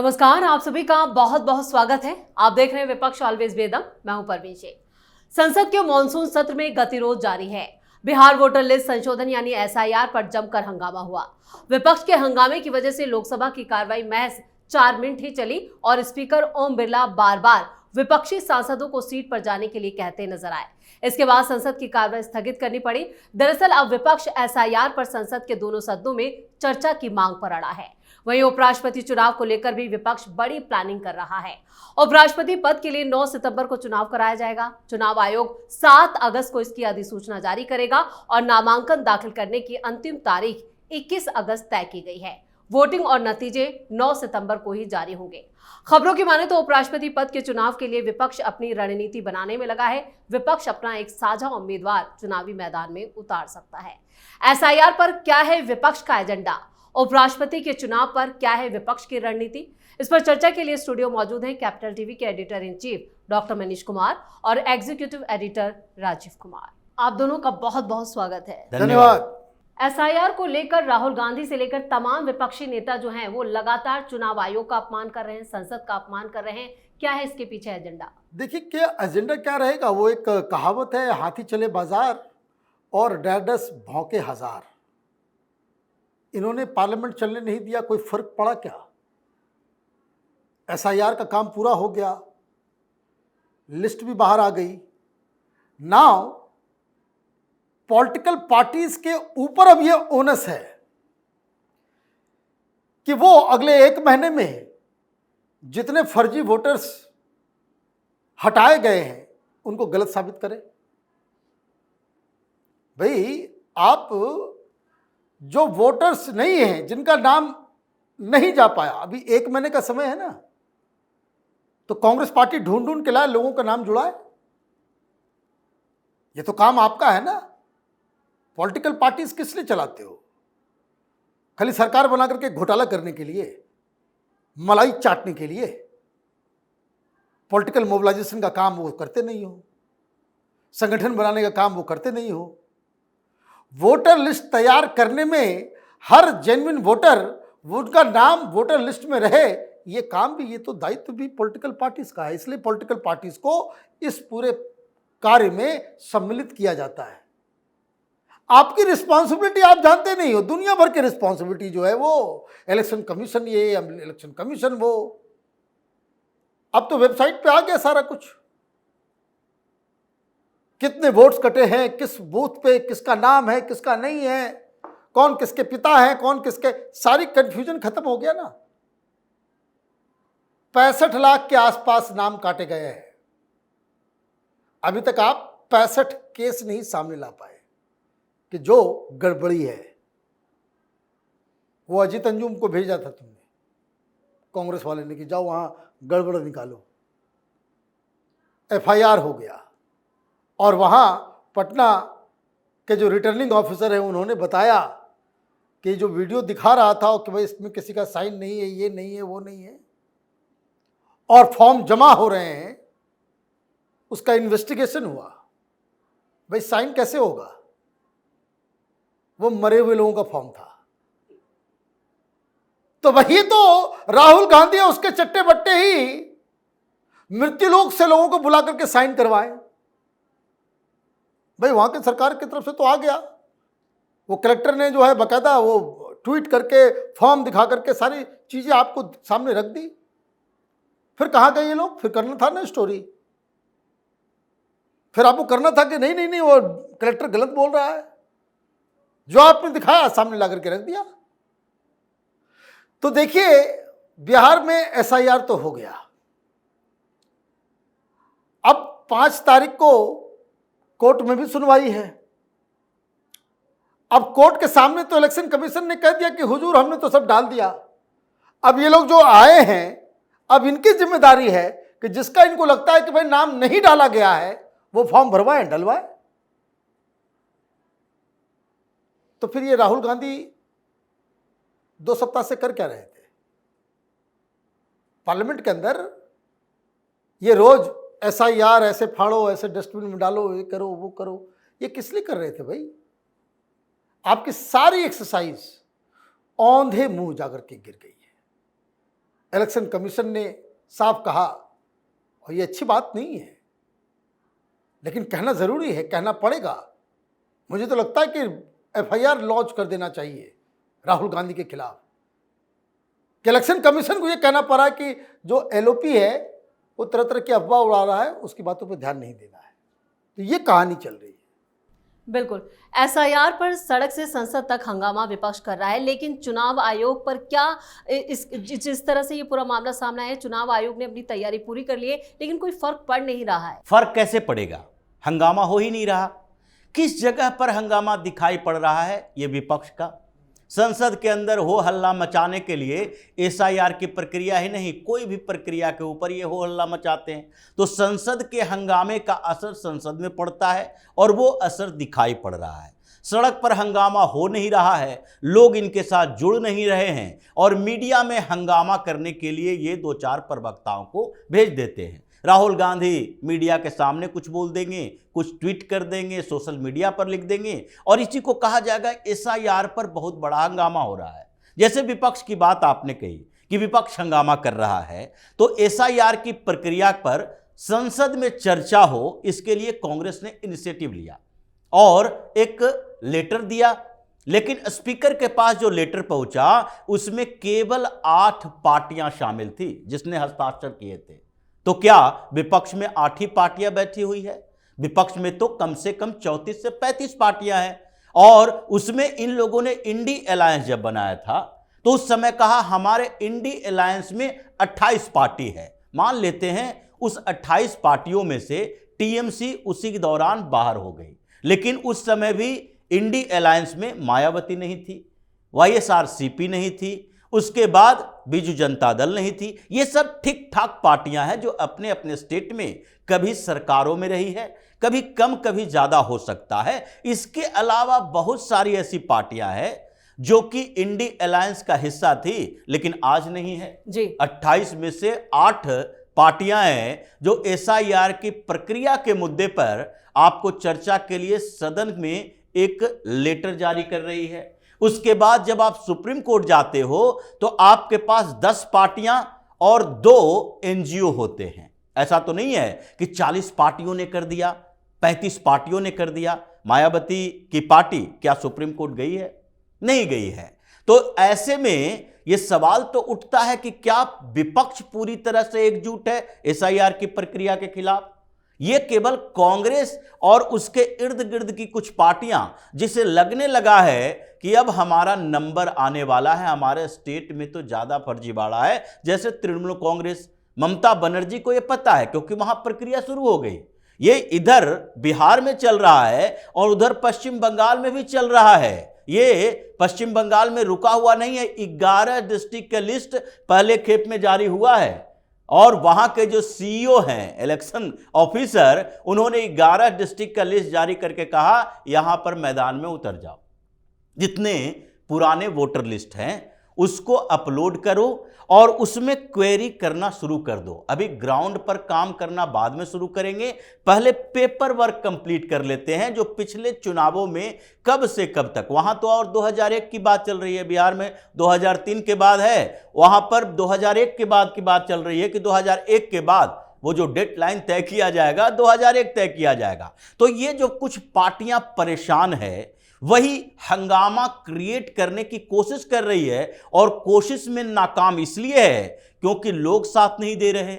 नमस्कार, आप सभी का बहुत बहुत स्वागत है। आप देख रहे हैं विपक्ष ऑलवेज बेदम। मैं हूं परवीन शेख। संसद के मॉनसून सत्र में गतिरोध जारी है। बिहार वोटर लिस्ट संशोधन यानी एसआईआर पर जमकर हंगामा हुआ। विपक्ष के हंगामे की वजह से लोकसभा की कार्रवाई महज 4 मिनट ही चली और स्पीकर ओम बिरला बार बार विपक्षी सांसदों को सीट पर जाने के लिए कहते नजर आए। इसके बाद संसद की कार्रवाई स्थगित करनी पड़ी। दरअसल अब विपक्ष एसआईआर पर संसद के दोनों सदनों में चर्चा की मांग पर अड़ा है। वहीं उपराष्ट्रपति चुनाव को लेकर भी विपक्ष बड़ी प्लानिंग कर रहा है। उपराष्ट्रपति पद के लिए 9 सितंबर को चुनाव कराया जाएगा। चुनाव आयोग 7 अगस्त को इसकी अधिसूचना जारी करेगा और नामांकन दाखिल करने की अंतिम तारीख 21 अगस्त तय की गई है। वोटिंग और नतीजे 9 सितंबर को ही जारी होंगे। खबरों की माने तो उपराष्ट्रपति पद के चुनाव के लिए विपक्ष अपनी रणनीति बनाने में लगा है। विपक्ष अपना एक साझा उम्मीदवार चुनावी मैदान में उतार सकता है। एसआईआर पर क्या है विपक्ष का एजेंडा? उपराष्ट्रपति के चुनाव पर क्या है विपक्ष की रणनीति? इस पर चर्चा के लिए स्टूडियो मौजूद हैं कैपिटल टीवी के editor in chief doctor Manish Kumar और एग्जीक्यूटिव एडिटर राजीव कुमार। आप दोनों का बहुत बहुत स्वागत है। धन्यवाद। एसआईआर को लेकर राहुल गांधी से लेकर तमाम विपक्षी नेता जो हैं वो लगातार चुनाव आयोग का अपमान कर रहे हैं, संसद का अपमान कर रहे हैं। क्या है इसके पीछे एजेंडा? देखिए, क्या एजेंडा क्या रहेगा? वो एक कहावत है, हाथी चले बाजार और ढाढ़स भौंके हजार। इन्होंने पार्लियामेंट चलने नहीं दिया, कोई फर्क पड़ा क्या? एसआईआर का काम पूरा हो गया, लिस्ट भी बाहर आ गई। नाउ पॉलिटिकल पार्टीज के ऊपर अब यह ओनस है कि वो अगले 1 महीने में जितने फर्जी वोटर्स हटाए गए हैं उनको गलत साबित करें। भाई, आप जो वोटर्स नहीं हैं, जिनका नाम नहीं जा पाया, अभी 1 महीने का समय है ना, तो कांग्रेस पार्टी ढूंढ ढूंढ के लाए, लोगों का नाम जुड़ाए। ये तो काम आपका है ना। पॉलिटिकल पार्टीज किस लिए चलाते हो? खाली सरकार बना करके घोटाला करने के लिए, मलाई चाटने के लिए? पॉलिटिकल मोबिलाइजेशन का काम वो करते नहीं हो, संगठन बनाने का काम वो करते नहीं हो। वोटर लिस्ट तैयार करने में हर जेन्युइन वोटर, उनका नाम वोटर लिस्ट में रहे, ये काम भी, ये तो दायित्व भी पॉलिटिकल पार्टीज का है। इसलिए पॉलिटिकल पार्टीज को इस पूरे कार्य में सम्मिलित किया जाता है। आपकी रिस्पॉन्सिबिलिटी आप जानते नहीं हो। दुनिया भर की रिस्पॉन्सिबिलिटी जो है वो इलेक्शन कमीशन, ये इलेक्शन कमीशन वो। अब तो वेबसाइट पे आ गया सारा कुछ, कितने वोट्स कटे हैं, किस बूथ पे किसका नाम है, किसका नहीं है, कौन किसके पिता है, कौन किसके, सारी कंफ्यूजन खत्म हो गया ना। 65 लाख के आसपास नाम काटे गए हैं। अभी तक आप 65 केस नहीं सामने ला पाए कि जो गड़बड़ी है। वो अजीत अंजुम को भेजा था तुमने, कांग्रेस वाले ने, कि जाओ वहां गड़बड़ निकालो। एफआईआर हो गया और वहां पटना के जो रिटर्निंग ऑफिसर है उन्होंने बताया कि जो वीडियो दिखा रहा था कि भाई इसमें किसी का साइन नहीं है, ये नहीं है, वो नहीं है, और फॉर्म जमा हो रहे हैं, उसका इन्वेस्टिगेशन हुआ। भाई साइन कैसे होगा? वो मरे हुए लोगों का फॉर्म था। तो वही तो राहुल गांधी और उसके चट्टे बट्टे ही मृत्युलोक से लोगों को बुला करके साइन करवाए। भाई वहां की सरकार की तरफ से तो आ गया, वो कलेक्टर ने जो है बकायदा वो ट्वीट करके, फॉर्म दिखा करके सारी चीजें आपको सामने रख दी। फिर कहां गए ये लोग? फिर करना था ना स्टोरी, फिर आपको करना था कि नहीं नहीं नहीं वो कलेक्टर गलत बोल रहा है। जो आपने दिखाया सामने ला करके रख दिया। तो देखिए, बिहार में एसआईआर तो हो गया। अब 5 तारीख को कोर्ट में भी सुनवाई है। अब कोर्ट के सामने तो इलेक्शन कमीशन ने कह दिया कि हुजूर हमने तो सब डाल दिया। अब ये लोग जो आए हैं, अब इनकी जिम्मेदारी है कि जिसका इनको लगता है कि भाई नाम नहीं डाला गया है, वो फॉर्म भरवाएं, डलवाएं। तो फिर ये राहुल गांधी 2 सप्ताह से कर क्या रहे थे पार्लियामेंट के अंदर? ये रोज एसआईआर ऐसे फाड़ो, ऐसे डस्टबिन में डालो, ये करो, वो करो, ये किस लिए कर रहे थे भाई? आपकी सारी एक्सरसाइज औंधे मुंह जाकर के गिर गई है। इलेक्शन कमीशन ने साफ कहा, और ये अच्छी बात नहीं है, लेकिन कहना ज़रूरी है, कहना पड़ेगा। मुझे तो लगता है कि एफआईआर लॉन्च कर देना चाहिए राहुल गांधी के खिलाफ। कि इलेक्शन कमीशन को ये कहना पड़ा कि जो एलओपी है वो तरह तरह की अफवाह उड़ा रहा है, उसकी बातों पर ध्यान नहीं देना है। तो ये कहानी चल रही है। बिल्कुल, एसआईआर पर सड़क से संसद तक हंगामा विपक्ष कर रहा है, लेकिन चुनाव आयोग पर क्या जिस तरह से ये पूरा मामला सामने आया है, चुनाव आयोग ने अपनी तैयारी पूरी कर ली है, लेकिन कोई फर्क पड़ नहीं रहा है। फर्क कैसे पड़ेगा? हंगामा हो ही नहीं रहा। किस जगह पर हंगामा दिखाई पड़ रहा है? ये विपक्ष का। संसद के अंदर हो हल्ला मचाने के लिए एसआईआर की प्रक्रिया ही नहीं, कोई भी प्रक्रिया के ऊपर ये हो हल्ला मचाते हैं। तो संसद के हंगामे का असर संसद में पड़ता है और वो असर दिखाई पड़ रहा है। सड़क पर हंगामा हो नहीं रहा है, लोग इनके साथ जुड़ नहीं रहे हैं और मीडिया में हंगामा करने के लिए ये 2-4 प्रवक्ताओं को भेज देते हैं। राहुल गांधी मीडिया के सामने कुछ बोल देंगे, कुछ ट्वीट कर देंगे, सोशल मीडिया पर लिख देंगे और इसी को कहा जाएगा एसआईआर पर बहुत बड़ा हंगामा हो रहा है। जैसे विपक्ष की बात आपने कही कि विपक्ष हंगामा कर रहा है, तो एसआईआर की प्रक्रिया पर संसद में चर्चा हो, इसके लिए कांग्रेस ने इनिशिएटिव लिया और एक लेटर दिया। लेकिन स्पीकर के पास जो लेटर पहुंचा उसमें केवल 8 पार्टियां शामिल थी जिसने हस्ताक्षर किए थे। तो क्या विपक्ष में 8 ही पार्टियां बैठी हुई है? विपक्ष में तो कम से कम 34 से 35 पार्टियां हैं और उसमें इन लोगों ने इंडी अलायंस जब बनाया था तो उस समय कहा हमारे इंडी अलायंस में 28 पार्टी है। मान लेते हैं उस 28 पार्टियों में से टीएमसी उसी के दौरान बाहर हो गई, लेकिन उस समय भी इंडी अलायंस में मायावती नहीं थी, वाईएसआरसीपी नहीं थी, उसके बाद बीजू जनता दल नहीं थी। ये सब ठीक ठाक पार्टियां हैं जो अपने अपने स्टेट में कभी सरकारों में रही है, कभी कम कभी ज्यादा हो सकता है। इसके अलावा बहुत सारी ऐसी पार्टियां हैं जो कि इंडी अलायंस का हिस्सा थी लेकिन आज नहीं है जी। 28 में से 8 पार्टियां हैं जो एसआईआर की प्रक्रिया के मुद्दे पर आपको चर्चा के लिए सदन में एक लेटर जारी कर रही है। उसके बाद जब आप सुप्रीम कोर्ट जाते हो तो आपके पास 10 पार्टियां और 2 एनजीओ होते हैं। ऐसा तो नहीं है कि 40 पार्टियों ने कर दिया, 35 पार्टियों ने कर दिया। मायावती की पार्टी क्या सुप्रीम कोर्ट गई है? नहीं गई है। तो ऐसे में यह सवाल तो उठता है कि क्या विपक्ष पूरी तरह से एकजुट है एसआईआर की प्रक्रिया के खिलाफ? यह केवल कांग्रेस और उसके इर्द गिर्द की कुछ पार्टियां जिसे लगने लगा है कि अब हमारा नंबर आने वाला है, हमारे स्टेट में तो ज्यादा फर्जीवाड़ा है, जैसे तृणमूल कांग्रेस, ममता बनर्जी को यह पता है क्योंकि वहां प्रक्रिया शुरू हो गई। ये इधर बिहार में चल रहा है और उधर पश्चिम बंगाल में भी चल रहा है। ये पश्चिम बंगाल में रुका हुआ नहीं है। 11 डिस्ट्रिक्ट का लिस्ट पहले खेप में जारी हुआ है और वहां के जो सीईओ हैं, इलेक्शन ऑफिसर, उन्होंने 11 डिस्ट्रिक्ट का लिस्ट जारी करके कहा यहां पर मैदान में उतर जाओ, जितने पुराने वोटर लिस्ट हैं उसको अपलोड करो और उसमें क्वेरी करना शुरू कर दो। अभी ग्राउंड पर काम करना बाद में शुरू करेंगे, पहले पेपर वर्क कंप्लीट कर लेते हैं जो पिछले चुनावों में कब से कब तक, वहां तो और 2001 की बात चल रही है, बिहार में 2003 के बाद है, वहां पर 2001 के बाद की बात चल रही है कि 2001 के बाद वो जो डेडलाइन तय किया जाएगा 2001 तय किया जाएगा। तो ये जो कुछ पार्टियां परेशान है वही हंगामा क्रिएट करने की कोशिश कर रही है और कोशिश में नाकाम इसलिए है क्योंकि लोग साथ नहीं दे रहे,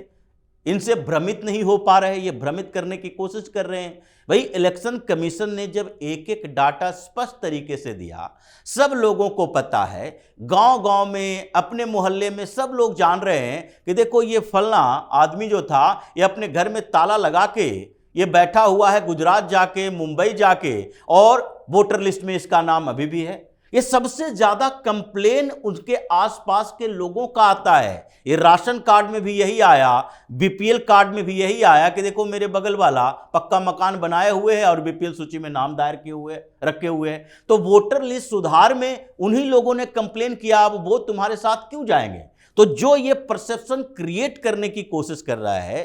इनसे भ्रमित नहीं हो पा रहे, ये भ्रमित करने की कोशिश कर रहे हैं। भाई इलेक्शन कमीशन ने जब एक एक डाटा स्पष्ट तरीके से दिया, सब लोगों को पता है, गांव-गांव में, अपने मोहल्ले में सब लोग जान रहे हैं कि देखो ये फलना आदमी जो था ये अपने घर में ताला लगा के ये बैठा हुआ है गुजरात जाके, मुंबई जाके, और वोटर लिस्ट में इसका नाम अभी भी है। ये सबसे ज्यादा कंप्लेन उनके आसपास के लोगों का आता है। ये राशन कार्ड में भी यही आया, बीपीएल कार्ड में भी यही आया कि देखो मेरे बगल वाला पक्का मकान बनाए हुए है और बीपीएल सूची में नाम दायर किए हुए रखे हुए हैं। तो वोटर लिस्ट सुधार में उन्हीं लोगों ने कंप्लेन किया, अब वो तुम्हारे साथ क्यों जाएंगे? तो जो ये परसेप्शन क्रिएट करने की कोशिश कर रहा है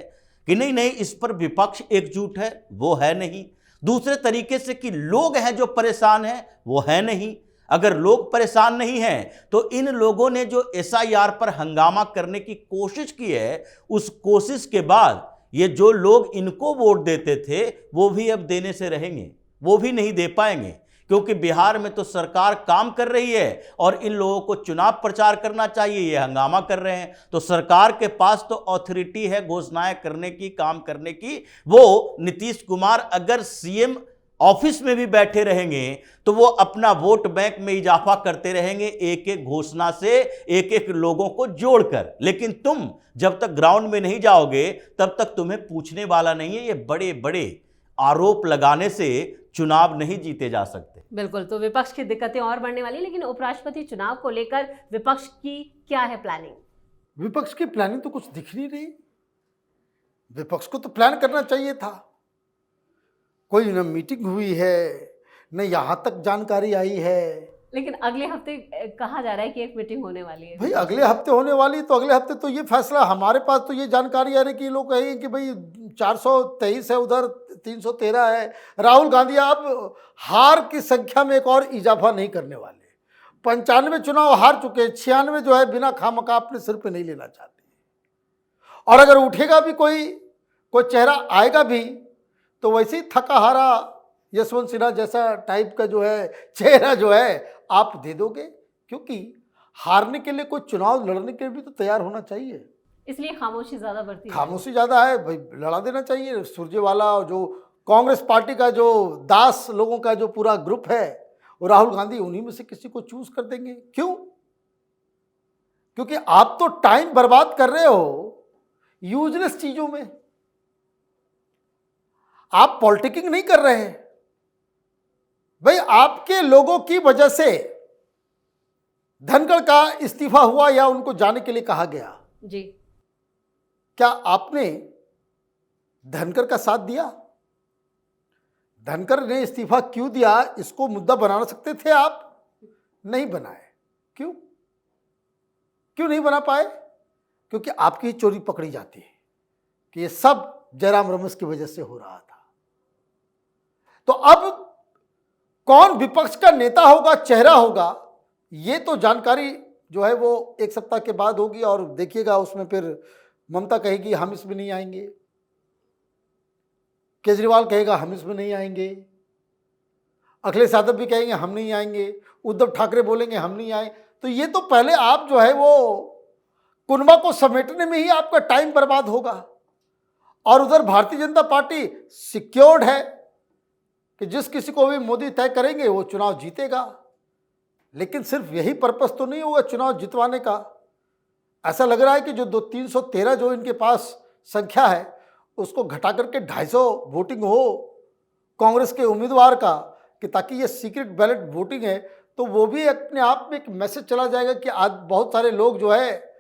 कि नहीं नहीं इस पर विपक्ष एकजुट है, वो है नहीं। दूसरे तरीके से कि लोग हैं जो परेशान हैं, वो है नहीं। अगर लोग परेशान नहीं हैं तो इन लोगों ने जो एसआईआर पर हंगामा करने की कोशिश की है, उस कोशिश के बाद ये जो लोग इनको वोट देते थे वो भी अब देने से रहेंगे, वो भी नहीं दे पाएंगे, क्योंकि बिहार में तो सरकार काम कर रही है और इन लोगों को चुनाव प्रचार करना चाहिए, ये हंगामा कर रहे हैं। तो सरकार के पास तो अथॉरिटी है घोषणाएं करने की, काम करने की। वो नीतीश कुमार अगर सीएम ऑफिस में भी बैठे रहेंगे तो वो अपना वोट बैंक में इजाफा करते रहेंगे, एक एक घोषणा से, एक एक लोगों को जोड़कर। लेकिन तुम जब तक ग्राउंड में नहीं जाओगे तब तक तुम्हें पूछने वाला नहीं है। ये बड़े बड़े आरोप लगाने से चुनाव नहीं जीते जा सकते। बिल्कुल, तो विपक्ष की दिक्कतें और बढ़ने वाली। लेकिन उपराष्ट्रपति चुनाव को लेकर विपक्ष की क्या है प्लानिंग? विपक्ष की प्लानिंग तो कुछ दिख नहीं रही। विपक्ष को तो प्लान करना चाहिए था। कोई न मीटिंग हुई है, न यहाँ तक जानकारी आई है। लेकिन अगले हफ्ते कहा जा रहा है कि एक मीटिंग होने वाली है। भाई अगले हफ्ते होने वाली, तो अगले हफ्ते तो ये फैसला, हमारे पास तो ये जानकारी आ रही कि लोग कहेंगे कि भाई 423 है, उधर 313 है। राहुल गांधी अब हार की संख्या में एक और इजाफा नहीं करने वाले। 95 चुनाव हार चुके, 96 जो है बिना खामखा अपने सिर पे नहीं लेना चाहते। और अगर उठेगा भी कोई चेहरा आएगा भी तो वैसे ही थका हारा यशवंत सिन्हा जैसा टाइप का जो है चेहरा जो है आप दे दोगे, क्योंकि हारने के लिए कोई चुनाव लड़ने के लिए भी तो तैयार होना चाहिए। इसलिए खामोशी ज्यादा बढ़ती है। खामोशी ज्यादा है भाई, लड़ा देना चाहिए। सुरजेवाला जो कांग्रेस पार्टी का जो दास लोगों का जो पूरा ग्रुप है, वो राहुल गांधी उन्हीं में से किसी को चूज कर देंगे। क्यों? क्योंकि आप तो टाइम बर्बाद कर रहे हो यूजलेस चीजों में। आप पॉलिटिकिंग नहीं कर रहे हैं भाई। आपके लोगों की वजह से धनखड़ का इस्तीफा हुआ या उनको जाने के लिए कहा गया जी। क्या आपने धनखड़ का साथ दिया? धनखड़ ने इस्तीफा क्यों दिया, इसको मुद्दा बना सकते थे आप, नहीं बनाए। क्यों नहीं बना पाए? क्योंकि आपकी ही चोरी पकड़ी जाती है कि ये सब जयराम रमेश की वजह से हो रहा था। तो अब कौन विपक्ष का नेता होगा, चेहरा होगा, ये तो जानकारी जो है वो एक सप्ताह के बाद होगी। और देखिएगा उसमें फिर ममता कहेगी हम इसमें नहीं आएंगे, केजरीवाल कहेगा हम इसमें नहीं आएंगे, अखिलेश यादव भी कहेंगे हम नहीं आएंगे, उद्धव ठाकरे बोलेंगे हम नहीं आए। तो ये तो पहले आप जो है वो कुनबा को समेटने में ही आपका टाइम बर्बाद होगा। और उधर भारतीय जनता पार्टी सिक्योर्ड है कि जिस किसी को भी मोदी तय करेंगे वो चुनाव जीतेगा। लेकिन सिर्फ यही पर्पस तो नहीं होगा चुनाव जितवाने का। ऐसा लग रहा है कि जो 313 जो इनके पास संख्या है उसको घटा करके 250 वोटिंग हो कांग्रेस के उम्मीदवार का, कि ताकि ये सीक्रेट बैलेट वोटिंग है तो वो भी अपने आप में एक मैसेज चला जाएगा कि आज बहुत सारे लोग जो है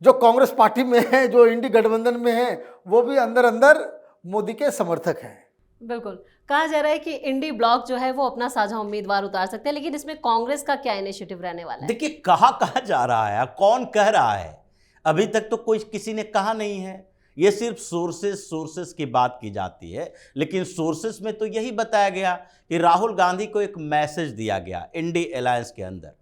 जो कांग्रेस पार्टी में हैं, जो इंडी गठबंधन में हैं, वो भी अंदर अंदर मोदी के समर्थक हैं। बिल्कुल, कहा जा रहा है कि इंडी ब्लॉक जो है वो अपना साझा उम्मीदवार उतार सकते हैं। लेकिन इसमें कांग्रेस का क्या इनिशिएटिव रहने वाला है? देखिए कहा जा रहा है, कौन कह रहा है, अभी तक तो कोई किसी ने कहा नहीं है। ये सिर्फ सोर्सेस की बात की जाती है। लेकिन सोर्सेस में तो यही बताया गया कि राहुल गांधी को एक मैसेज दिया गया इंडी अलायंस के अंदर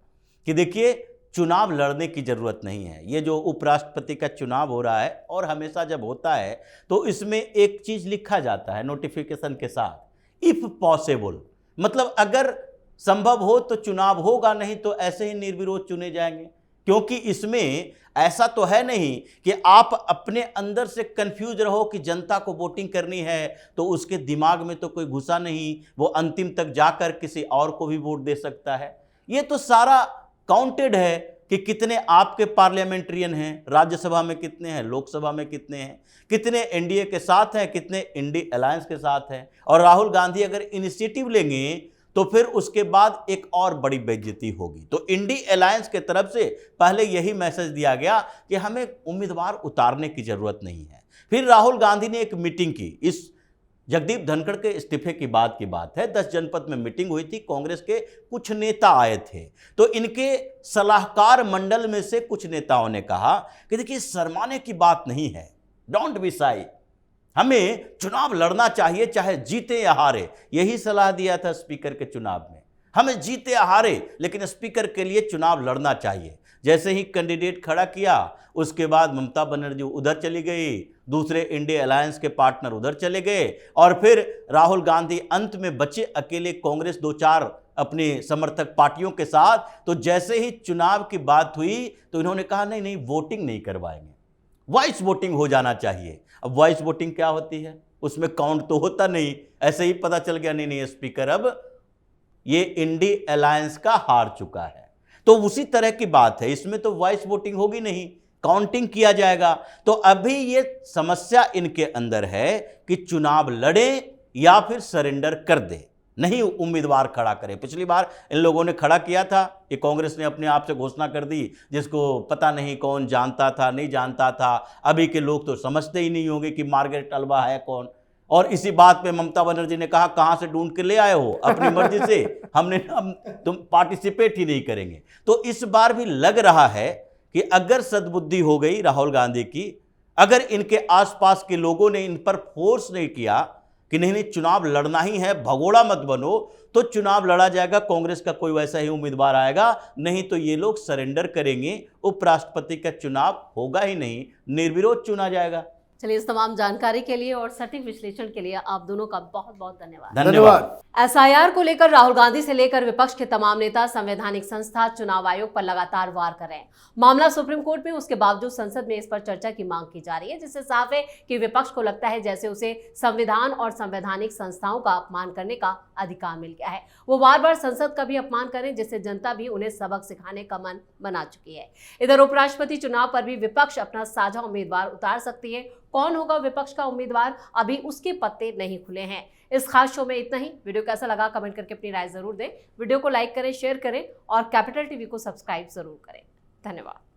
कि देखिए चुनाव लड़ने की जरूरत नहीं है। ये जो उपराष्ट्रपति का चुनाव हो रहा है और हमेशा जब होता है तो इसमें एक चीज लिखा जाता है नोटिफिकेशन के साथ, इफ पॉसिबल, मतलब अगर संभव हो तो चुनाव होगा, नहीं तो ऐसे ही निर्विरोध चुने जाएंगे। क्योंकि इसमें ऐसा तो है नहीं कि आप अपने अंदर से कंफ्यूज रहो कि जनता को वोटिंग करनी है तो उसके दिमाग में तो कोई घुसा नहीं, वो अंतिम तक जाकर किसी और को भी वोट दे सकता है। ये तो सारा काउंटेड है कि कितने आपके पार्लियामेंट्रियन हैं, राज्यसभा में कितने हैं, लोकसभा में कितने हैं, कितने एनडीए के साथ हैं, कितने इंडी अलायंस के साथ हैं। और राहुल गांधी अगर इनिशिएटिव लेंगे तो फिर उसके बाद एक और बड़ी बेइज्जती होगी। तो इंडी अलायंस के तरफ से पहले यही मैसेज दिया गया कि हमें उम्मीदवार उतारने की जरूरत नहीं है। फिर राहुल गांधी ने एक मीटिंग की, इस जगदीप धनखड़ के इस्तीफे की बात है। 10 जनपद में मीटिंग हुई थी, कांग्रेस के कुछ नेता आए थे। तो इनके सलाहकार मंडल में से कुछ नेताओं ने कहा कि देखिए शर्माने की बात नहीं है, डोंट बी शाई, हमें चुनाव लड़ना चाहिए चाहे जीते या हारे। यही सलाह दिया था स्पीकर के चुनाव में। हमें जीते हारे लेकिन स्पीकर के लिए चुनाव लड़ना चाहिए। जैसे ही कैंडिडेट खड़ा किया उसके बाद ममता बनर्जी उधर चली गई, दूसरे इंडिया अलायंस के पार्टनर उधर चले गए और फिर राहुल गांधी अंत में बचे अकेले कांग्रेस 2-4 अपने समर्थक पार्टियों के साथ। तो जैसे ही चुनाव की बात हुई तो इन्होंने कहा नहीं नहीं वोटिंग नहीं करवाएंगे, वॉइस वोटिंग हो जाना चाहिए। अब वॉइस वोटिंग क्या होती है, उसमें काउंट तो होता नहीं, ऐसे ही पता चल गया नहीं नहीं स्पीकर अब ये इंडिया अलायंस का हार चुका है। तो उसी तरह की बात है, इसमें तो वॉइस वोटिंग होगी नहीं, काउंटिंग किया जाएगा। तो अभी ये समस्या इनके अंदर है कि चुनाव लड़े या फिर सरेंडर कर दे, नहीं उम्मीदवार खड़ा करे। पिछली बार इन लोगों ने खड़ा किया था, ये कांग्रेस ने अपने आप से घोषणा कर दी, जिसको पता नहीं कौन जानता था नहीं जानता था। अभी के लोग तो समझते ही नहीं होंगे कि मार्गरेट अल्वा है कौन। और इसी बात पे ममता बनर्जी ने कहा कहां से ढूंढ के ले आए हो, अपनी मर्जी से हम तुम पार्टिसिपेट ही नहीं करेंगे। तो इस बार भी लग रहा है कि अगर सद्बुद्धि हो गई राहुल गांधी की, अगर इनके आसपास के लोगों ने इन पर फोर्स नहीं किया कि नहीं नहीं चुनाव लड़ना ही है, भगोड़ा मत बनो, तो चुनाव लड़ा जाएगा, कांग्रेस का कोई वैसा ही उम्मीदवार आएगा, नहीं तो ये लोग सरेंडर करेंगे, उपराष्ट्रपति का चुनाव होगा ही नहीं, निर्विरोध चुना जाएगा। चलिए, इस तमाम जानकारी के लिए और सटीक विश्लेषण के लिए आप दोनों का बहुत बहुत धन्यवाद। धन्यवाद। एसआईआर को लेकर राहुल गांधी से लेकर विपक्ष के तमाम नेता संवैधानिक संस्था चुनाव आयोग पर लगातार वार कर रहे हैं। मामला सुप्रीम कोर्ट में, उसके बावजूद संसद में इस पर चर्चा की मांग की जा रही है, जिससे साफ है कि विपक्ष को लगता है जैसे उसे संविधान और संवैधानिक संस्थाओं का अपमान करने का अधिकार मिल गया है। वो बार बार संसद का भी अपमान करें, जिससे जनता भी उन्हें सबक सिखाने का मन बना चुकी है। इधर उपराष्ट्रपति चुनाव पर भी विपक्ष अपना साझा उम्मीदवार उतार सकती है। कौन होगा विपक्ष का उम्मीदवार, अभी उसके पत्ते नहीं खुले हैं। इस खास शो में इतना ही। वीडियो कैसा लगा कमेंट करके अपनी राय जरूर दें। वीडियो को लाइक करें, शेयर करें और कैपिटल टीवी को सब्सक्राइब जरूर करें। धन्यवाद।